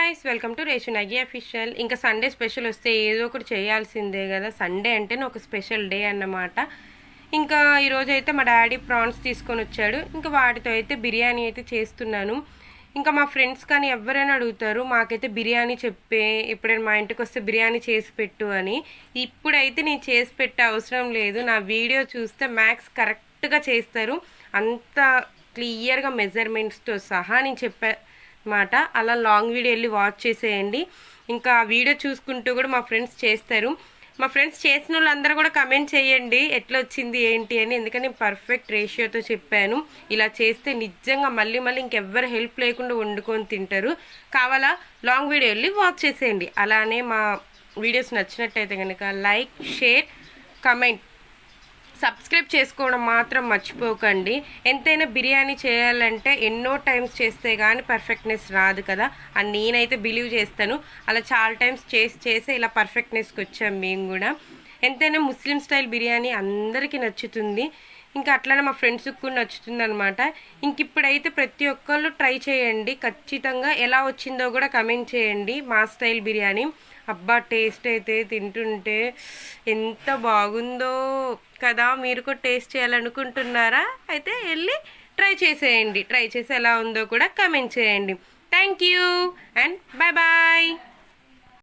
Guys, welcome to ration అయ్యి official. ఇంకా Sunday special వస్తే ఏదో ఒకటి చేయాల్సిందే కదా. సండే అంటేనే ఒక స్పెషల్ డే అన్నమాట. ఇంకా ఈరోజు అయితే మా డాడీ ప్రాన్స్ తీసుకొని వచ్చాడు. ఇంకా వాటితో అయితే బిర్యానీ అయితే చేస్తున్నాను. ఇంకా మా ఫ్రెండ్స్ కానీ ఎవరైనా అడుగుతారు, మాకైతే బిర్యానీ చెప్పే, ఎప్పుడైనా మా ఇంటికి వస్తే బిర్యానీ చేసి పెట్టు అని. ఇప్పుడైతే నేను చేసి పెట్టే అవసరం లేదు. నా వీడియో చూస్తే మ్యాక్స్ కరెక్ట్గా చేస్తారు. అంత క్లియర్గా మెజర్మెంట్స్తో సహా నేను చెప్పా మాట. అలా లాంగ్ వీడియో వెళ్ళి వాచ్ చేసేయండి. ఇంకా వీడియో చూసుకుంటూ కూడా మా ఫ్రెండ్స్ చేస్తారు. మా ఫ్రెండ్స్ చేసిన వాళ్ళందరూ కూడా కమెంట్ చేయండి ఎట్లా వచ్చింది ఏంటి అని. ఎందుకంటే నేను పర్ఫెక్ట్ రేషియోతో చెప్పాను. ఇలా చేస్తే నిజంగా మళ్ళీ ఇంకెవ్వరు హెల్ప్ లేకుండా వండుకొని తింటారు. కావాలా లాంగ్ వీడియో వెళ్ళి వాచ్ చేసేయండి. అలానే మా వీడియోస్ నచ్చినట్టయితే కనుక లైక్, షేర్, కమెంట్, సబ్స్క్రైబ్ చేసుకోవడం మాత్రం మర్చిపోకండి. ఎంతైనా బిర్యానీ చేయాలంటే ఎన్నో టైమ్స్ చేస్తే కానీ పర్ఫెక్ట్నెస్ రాదు కదా అని నేనైతే బిలీవ్ చేస్తాను. అలా చాలా టైమ్స్ చేసి ఇలా పర్ఫెక్ట్నెస్కి వచ్చాం మేము కూడా. ఎంతైనా ముస్లిం స్టైల్ బిర్యానీ అందరికీ నచ్చుతుంది. ఇంకా అట్లనే మా ఫ్రెండ్స్కి కూడా నచ్చుతుంది అనమాట. ఇంక ఇప్పుడైతే ప్రతి ఒక్కళ్ళు ట్రై చేయండి. ఖచ్చితంగా ఎలా వచ్చిందో కూడా కమెంట్ చేయండి. మా స్టైల్ బిర్యానీ అబ్బా, టేస్ట్ అయితే తింటుంటే ఎంత బాగుందో కదా. మీరు కూడా టేస్ట్ చేయాలనుకుంటున్నారా? అయితే వెళ్ళి ట్రై చేసేయండి. ట్రై చేసి ఎలా ఉందో కూడా కమెంట్ చేయండి. Thank you and bye bye.